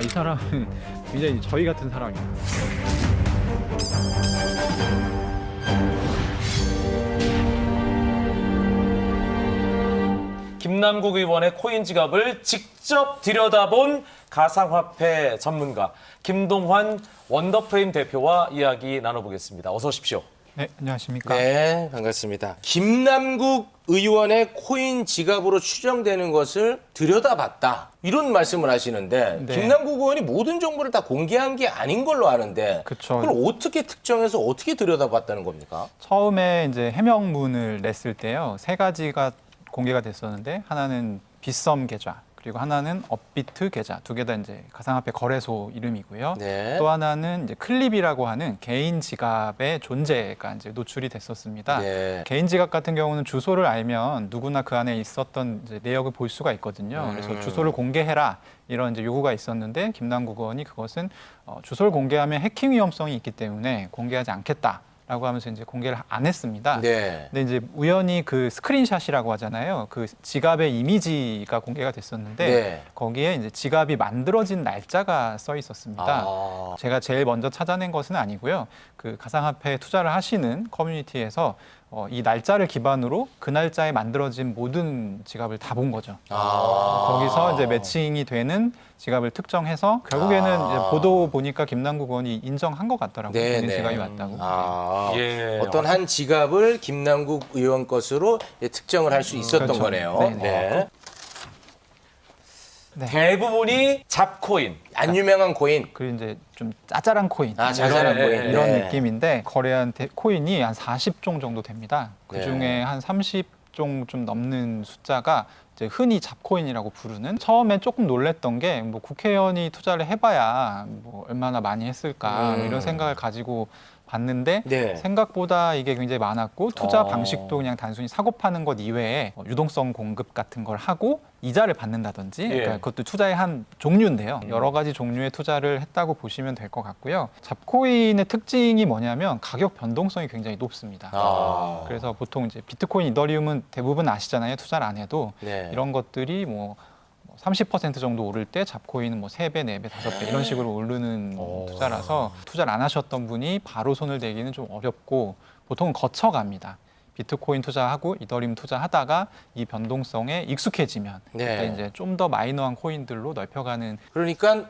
이 사람은 굉장히 저희 같은 사람입니다. 김남국 의원의 코인 지갑을 직접 들여다본 가상화폐 전문가 김동환 원더프레임 대표와 이야기 나눠보겠습니다. 어서 오십시오. 네, 안녕하십니까. 네, 반갑습니다. 김남국 의원의 코인 지갑으로 추정되는 것을 들여다봤다. 이런 말씀을 하시는데 네. 김남국 의원이 모든 정보를 다 공개한 게 아닌 걸로 아는데 그쵸. 그걸 어떻게 특정해서 어떻게 들여다봤다는 겁니까? 처음에 이제 해명문을 냈을 때요, 세 가지가 공개가 됐었는데 하나는 빗썸 계좌, 그리고 하나는 업비트 계좌, 두 개 다 이제 가상화폐 거래소 이름이고요. 네. 또 하나는 이제 클립이라고 하는 개인 지갑의 존재가 이제 노출이 됐었습니다. 네. 개인 지갑 같은 경우는 주소를 알면 누구나 그 안에 있었던 이제 내역을 볼 수가 있거든요. 그래서 주소를 공개해라 이런 이제 요구가 있었는데 김남국 의원이 그것은 주소를 공개하면 해킹 위험성이 있기 때문에 공개하지 않겠다. 라고 하면서 이제 공개를 안 했습니다. 네. 근데 이제 우연히 그 스크린샷이라고 하잖아요. 그 지갑의 이미지가 공개가 됐었는데 네. 거기에 이제 지갑이 만들어진 날짜가 써 있었습니다. 아. 제가 제일 먼저 찾아낸 것은 아니고요. 그 가상화폐 투자를 하시는 커뮤니티에서 이 날짜를 기반으로 그 날짜에 만들어진 모든 지갑을 다 본 거죠. 거기서 이제 매칭이 되는 지갑을 특정해서 결국에는 이제 보도 보니까 김남국 의원이 인정한 것 같더라고요. 네, 본인 네. 지갑이 맞다고. 예. 어떤 한 지갑을 김남국 의원 것으로 특정을 할 수 있었던 그렇죠. 거네요. 네, 네. 네. 네. 대부분이 잡코인. 안 유명한 코인. 그리고 이제 좀 짜잘한 코인, 짜잘한 이런- 코인. 이런 네. 느낌인데 거래한 코인이 한 40종 정도 됩니다. 그 중에 네. 한 30종 좀 넘는 숫자가 이제 흔히 잡코인이라고 부르는. 처음에 조금 놀랬던 게 뭐 국회의원이 투자를 해봐야 뭐 얼마나 많이 했을까 이런 생각을 가지고 봤는데 네. 생각보다 이게 굉장히 많았고 투자 어. 방식도 그냥 단순히 사고 파는 것 이외에 유동성 공급 같은 걸 하고 이자를 받는다든지 그러니까 그것도 투자의 한 종류인데요. 여러 가지 종류의 투자를 했다고 보시면 될 것 같고요. 잡코인의 특징이 뭐냐면 가격 변동성이 굉장히 높습니다. 그래서 보통 이제 비트코인, 이더리움은 대부분 아시잖아요. 투자를 안 해도 네. 이런 것들이 뭐 30% 정도 오를 때 잡코인은 뭐 3배, 4배, 5배 이런 식으로 오르는 투자라서 투자를 안 하셨던 분이 바로 손을 대기는 좀 어렵고 보통은 거쳐갑니다. 비트코인 투자하고 이더리움 투자하다가 이 변동성에 익숙해지면 네. 그때 이제 좀 더 마이너한 코인들로 넓혀가는. 그러니까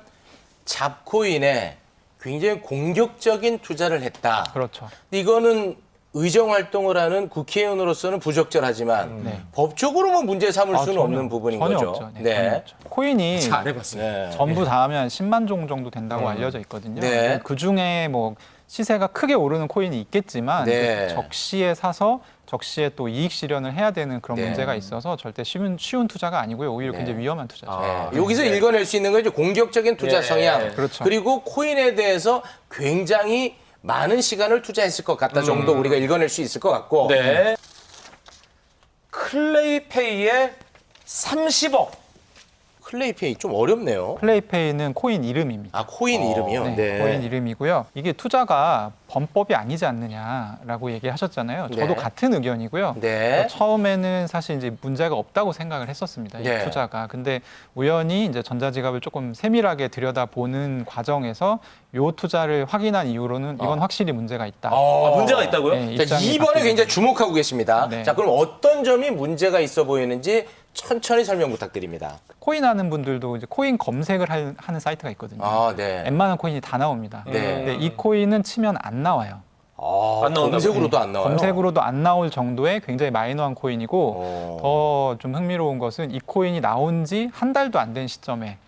잡코인에 굉장히 공격적인 투자를 했다. 그렇죠. 근데 이거는 의정 활동을 하는 국회의원으로서는 부적절하지만 네. 법적으로 뭐 문제 삼을 수는 전혀, 없는 부분인 전혀 거죠. 없죠. 네, 전혀 없죠. 코인이 잘해봤습니다. 네. 전부 다 하면 10만 종 정도 된다고 알려져 있거든요. 네. 그 중에 뭐 시세가 크게 오르는 코인이 있겠지만 네. 그 적시에 사서 적시에 또 이익 실현을 해야 되는 그런 네. 문제가 있어서 절대 쉬운 투자가 아니고요. 오히려 네. 굉장히 위험한 투자죠. 네. 여기서 읽어낼 수 있는 건 이제 공격적인 투자 예. 성향, 그렇죠. 그리고 코인에 대해서 굉장히 많은 시간을 투자했을 것 같다 정도 우리가 읽어낼 수 있을 것 같고. 네. 클레이페이에 30억. 클레이페이 좀 어렵네요. 플레이페이는 코인 이름입니다. 아, 코인 이름이요? 네, 코인 이름이고요. 이게 투자가 범법이 아니지 않느냐라고 얘기하셨잖아요. 저도 네. 같은 의견이고요. 네. 처음에는 사실 이제 문제가 없다고 생각을 했었습니다. 이 네. 투자가. 근데 우연히 이제 전자지갑을 조금 세밀하게 들여다보는 과정에서 요 투자를 확인한 이후로는 이건 확실히 문제가 있다. 문제가 있다고요? 네, 자, 입장이 2번에 바뀌는 굉장히 주목하고 계십니다. 네. 자, 그럼 어떤 점이 문제가 있어 보이는지 천천히 설명 부탁드립니다. 코인 하는 분들도 이제 코인 검색을 하는 사이트가 있거든요. 아, 네. 웬만한 코인이 다 나옵니다. 네. 근데 이 코인은 치면 안 나와요. 아, 안 나온다고요? 검색으로도 안 나와요. 검색으로도 안 나올 정도의 굉장히 마이너한 코인이고 더 좀 흥미로운 것은 이 코인이 나온 지 한 달도 안 된 시점에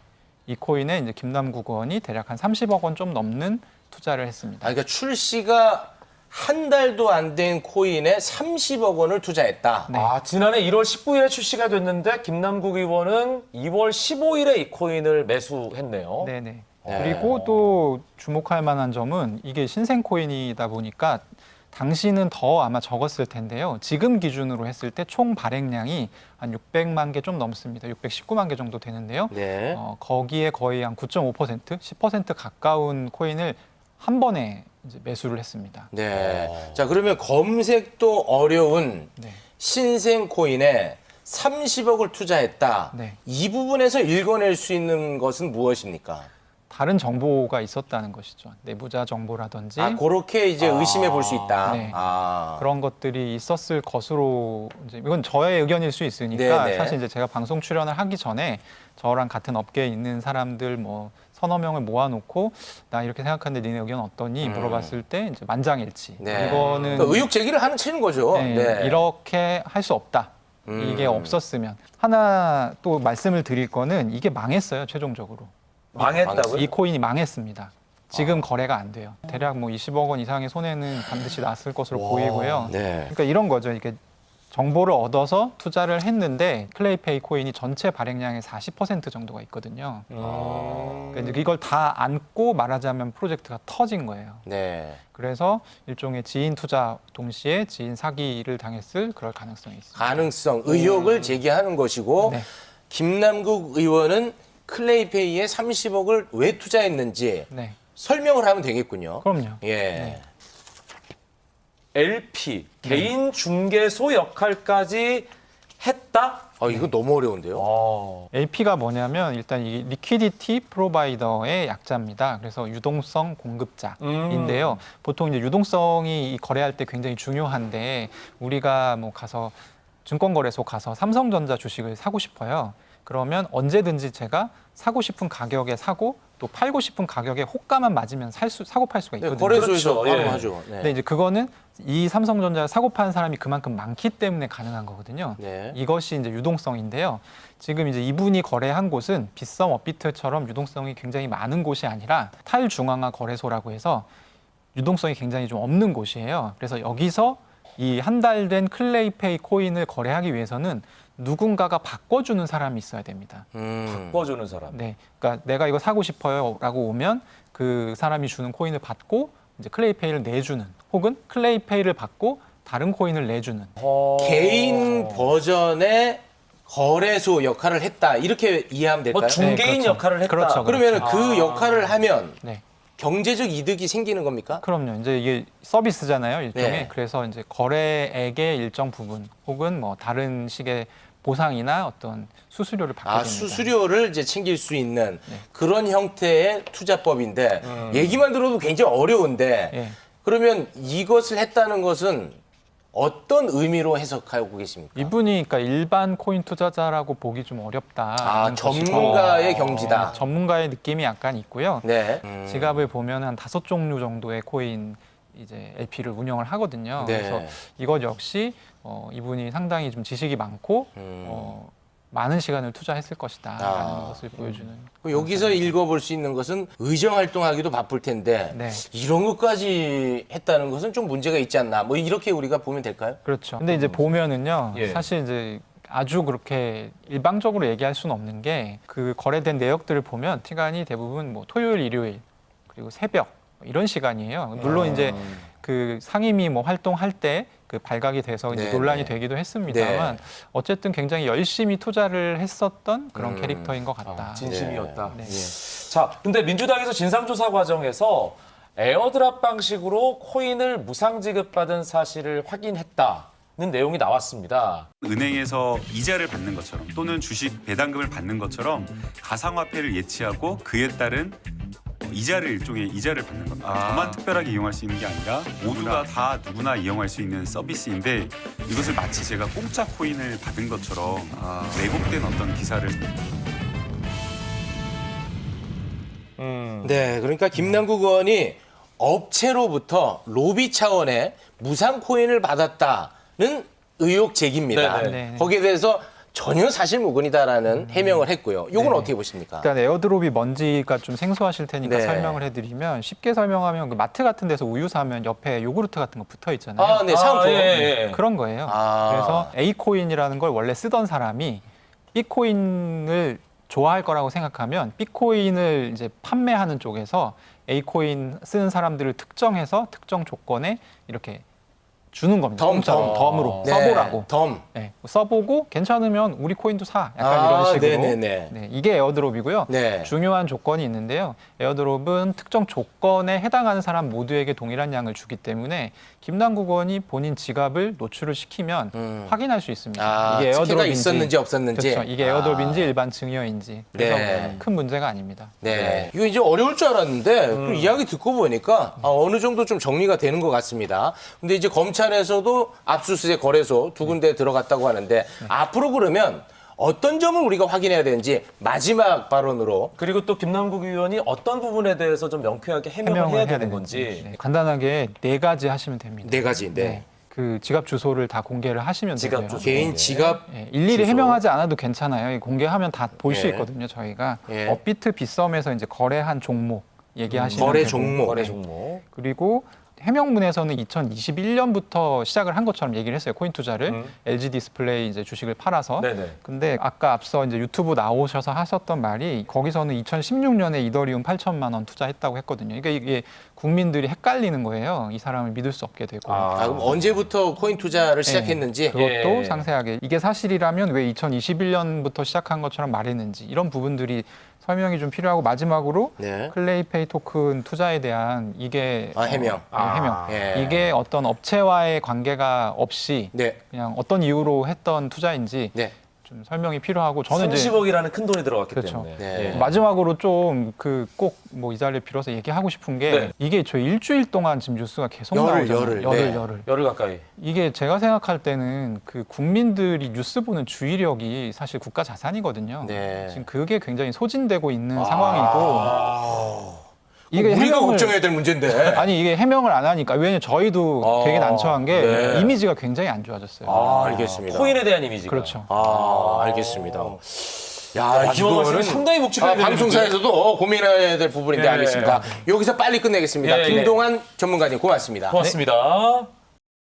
이 코인에 이제 김남국 의원이 대략 한 30억 원 좀 넘는 투자를 했습니다. 그러니까 출시가 한 달도 안 된 코인에 30억 원을 투자했다. 네. 지난해 1월 19일에 출시가 됐는데 김남국 의원은 2월 15일에 이 코인을 매수했네요. 네네. 그리고 또 주목할 만한 점은 이게 신생 코인이다 보니까 당시는 더 아마 적었을 텐데요. 지금 기준으로 했을 때 총 발행량이 한 600만 개 좀 넘습니다. 619만 개 정도 되는데요. 네. 거기에 거의 한 9.5%, 10% 가까운 코인을 한 번에 이제 매수를 했습니다. 네. 자, 그러면 검색도 어려운 네. 신생 코인에 30억을 투자했다. 네. 이 부분에서 읽어낼 수 있는 것은 무엇입니까? 다른 정보가 있었다는 것이죠. 내부자 정보라든지 그렇게 이제 의심해 볼 수 있다. 네. 아. 그런 것들이 있었을 것으로 이제 이건 저의 의견일 수 있으니까 네네. 사실 이제 제가 방송 출연을 하기 전에 저랑 같은 업계에 있는 사람들 뭐 서너 명을 모아놓고 나 이렇게 생각하는데 니네 의견 어떠니 물어봤을 때 이제 만장일치. 네. 이거는 그러니까 의혹 제기를 하는 채는 거죠. 네, 네. 이렇게 할 수 없다. 이게 없었으면 하나 또 말씀을 드릴 거는 이게 망했어요 최종적으로. 망했다고요? 이 코인이 망했습니다. 지금 거래가 안 돼요. 대략 뭐 20억 원 이상의 손해는 반드시 났을 것으로 보이고요. 네. 그러니까 이런 거죠. 이게 정보를 얻어서 투자를 했는데 클레이페이 코인이 전체 발행량의 40% 정도가 있거든요. 그러니까 이제 이걸 다 안고 말하자면 프로젝트가 터진 거예요. 네. 그래서 일종의 지인 투자 동시에 지인 사기를 당했을 그럴 가능성이 있습니다. 가능성, 의혹을 제기하는 것이고 네. 김남국 의원은 클레이페이에 30억을 왜 투자했는지 네, 설명을 하면 되겠군요. 그럼요. 예. LP 개인 중개소 역할까지 했다? 이거 너무 어려운데요. LP가 뭐냐면 일단 이 리퀴디티 프로바이더의 약자입니다. 그래서 유동성 공급자인데요. 보통 이제 유동성이 이 거래할 때 굉장히 중요한데 우리가 뭐 가서 증권거래소 가서 삼성전자 주식을 사고 싶어요. 그러면 언제든지 제가 사고 싶은 가격에 사고 또 팔고 싶은 가격에 호가만 맞으면 사고 팔 수가 네, 있거든요. 거래소에서 그렇죠. 바로 예. 하죠. 네. 근데 이제 그거는 이 삼성전자를 사고 파는 사람이 그만큼 많기 때문에 가능한 거거든요. 네. 이것이 이제 유동성인데요. 지금 이제 이분이 거래한 곳은 빗썸 업비트처럼 유동성이 굉장히 많은 곳이 아니라 탈중앙화 거래소라고 해서 유동성이 굉장히 좀 없는 곳이에요. 그래서 여기서 이 한 달 된 클레이페이 코인을 거래하기 위해서는 누군가가 바꿔주는 사람이 있어야 됩니다. 바꿔주는 사람. 네, 그러니까 내가 이거 사고 싶어요라고 오면 그 사람이 주는 코인을 받고 이제 클레이페이를 내주는, 혹은 클레이페이를 받고 다른 코인을 내주는. 개인 버전의 거래소 역할을 했다. 이렇게 이해하면 될까요? 뭐 중개인 네, 그렇죠. 역할을 했다. 그렇죠. 그러면 그 역할을 하면 네, 경제적 이득이 생기는 겁니까? 그럼요. 이제 이게 서비스잖아요, 일종의. 네. 그래서 이제 거래액의 일정 부분, 혹은 뭐 다른 식의 보상이나 어떤 수수료를 받게 됩니다. 수수료를 이제 챙길 수 있는 네. 그런 형태의 투자법인데 얘기만 들어도 굉장히 어려운데 예. 그러면 이것을 했다는 것은 어떤 의미로 해석하고 계십니까? 이분이 그러니까 일반 코인 투자자라고 보기 좀 어렵다. 전문가의 경지다. 전문가의 느낌이 약간 있고요. 네. 지갑을 보면 한 5종류 정도의 코인 이제 LP를 운영을 하거든요. 네. 그래서 이것 역시 이분이 상당히 좀 지식이 많고 많은 시간을 투자했을 것이다라는 것을 보여주는. 여기서 읽어볼 수 있는 것은 의정 활동하기도 바쁠 텐데 네. 이런 것까지 했다는 것은 좀 문제가 있지 않나? 뭐 이렇게 우리가 보면 될까요? 그렇죠. 근데 이제 보면은요, 예. 사실 이제 아주 그렇게 일방적으로 얘기할 수는 없는 게 그 거래된 내역들을 보면 시간이 대부분 뭐 토요일, 일요일 그리고 새벽 이런 시간이에요. 물론 이제 그 상임위 뭐 활동할 때 그 발각이 돼서 이제 네, 논란이 네. 되기도 했습니다만 어쨌든 굉장히 열심히 투자를 했었던 그런 음. 캐릭터인 것 같다. 진심이었다. 네. 예. 자, 근데 민주당에서 진상조사 과정에서 에어드랍 방식으로 코인을 무상 지급받은 사실을 확인했다는 내용이 나왔습니다. 은행에서 이자를 받는 것처럼 또는 주식 배당금을 받는 것처럼 가상화폐를 예치하고 그에 따른 일종의 이자를 받는 겁니다. 저만 특별하게 이용할 수 있는 게 아니라 모두가 다 누구나 이용할 수 있는 서비스인데 이것을 마치 제가 공짜 코인을 받은 것처럼 왜곡된 어떤 기사를 네, 그러니까 김남국 의원이 업체로부터 로비 차원의 무상 코인을 받았다는 의혹 제기입니다. 네네. 거기에 대해서 전혀 사실무근이다라는 해명을 했고요. 이건 네네. 어떻게 보십니까? 일단 에어드롭이 뭔지가 좀 생소하실 테니까 네. 설명을 해드리면 쉽게 설명하면 그 마트 같은 데서 우유 사면 옆에 요구르트 같은 거 붙어 있잖아요. 네, 상품. 예. 그런 거예요. 아. 그래서 A 코인이라는 걸 원래 쓰던 사람이 B 코인을 좋아할 거라고 생각하면 B 코인을 이제 판매하는 쪽에서 A 코인 쓰는 사람들을 특정해서 특정 조건에 이렇게 주는 겁니다. 공짜로 덤으로 네, 써보라고. 덤. 네, 써보고 괜찮으면 우리 코인도 사. 약간 아, 이런 식으로. 네네네. 네, 이게 에어드롭이고요. 네. 중요한 조건이 있는데요. 에어드롭은 특정 조건에 해당하는 사람 모두에게 동일한 양을 주기 때문에 김남국원이 본인 지갑을 노출을 시키면 확인할 수 있습니다. 아, 이게 특혜가 에어드롭인지 있었는지 없었는지. 그렇죠. 이게 에어드롭인지 일반 증여인지. 그래서 네. 큰 문제가 아닙니다. 네. 이거 이제 어려울 줄 알았는데 그 이야기 듣고 보니까 어느 정도 좀 정리가 되는 것 같습니다. 근데 이제 검찰에서도 압수수색 거래소 두 군데 들어갔다고 하는데 앞으로 그러면 어떤 점을 우리가 확인해야 되는지 마지막 발언으로. 그리고 또 김남국 의원이 어떤 부분에 대해서 좀 명쾌하게 해명을 해야 되는 건지. 네, 간단하게 4가지 하시면 됩니다. 네 가지인데. 네. 그 지갑 주소를 다 공개를 하시면 지갑 되고요. 주소. 개인 지갑. 예, 일일이 주소. 해명하지 않아도 괜찮아요. 공개하면 다 볼 수 예. 있거든요. 저희가 예. 업비트 빗썸에서 이제 거래한 종목 얘기하시면 거래 되고, 종목. 거래 네. 종목. 그리고 해명문에서는 2021년부터 시작을 한 것처럼 얘기를 했어요. 코인 투자를 LG 디스플레이 이제 주식을 팔아서. 네네. 근데 아까 앞서 이제 유튜브 나오셔서 하셨던 말이 거기서는 2016년에 이더리움 8천만 원 투자했다고 했거든요. 그러니까 이게 국민들이 헷갈리는 거예요. 이 사람을 믿을 수 없게 되고. 아, 그럼 언제부터 코인 투자를 시작했는지. 그것도 예. 상세하게 이게 사실이라면 왜 2021년부터 시작한 것처럼 말했는지 이런 부분들이 설명이 좀 필요하고 마지막으로 네. 클레이페이 토큰 투자에 대한 이게 해명. 해명. 예. 이게 어떤 업체와의 관계가 없이 네. 그냥 어떤 이유로 했던 투자인지 네. 좀 설명이 필요하고 저는 이제 30억이라는 큰 돈이 들어갔기 그렇죠. 때문에. 네. 예. 마지막으로 좀 그 꼭 뭐 이 자리를 빌어서 얘기하고 싶은 게 네. 이게 저 일주일 동안 지금 뉴스가 계속 열흘, 나오잖아요. 열흘, 네. 열흘. 열흘 가까이. 이게 제가 생각할 때는 그 국민들이 뉴스 보는 주의력이 사실 국가 자산이거든요. 네. 지금 그게 굉장히 소진되고 있는 상황이고 이게 우리가 해명을- 걱정해야 될 문제인데. 아니 이게 해명을 안 하니까 왜냐면 저희도 되게 난처한 게 네. 이미지가 굉장히 안 좋아졌어요. 알겠습니다. 코인에 대한 이미지가. 그렇죠. 알겠습니다. 야, 마지막 말씀이 상당히 묵직하게 방송사에서도 고민해야 될 부분인데 예. 알겠습니다. 여기서 빨리 끝내겠습니다. 예, 예. 김동환 전문가님 고맙습니다. 고맙습니다.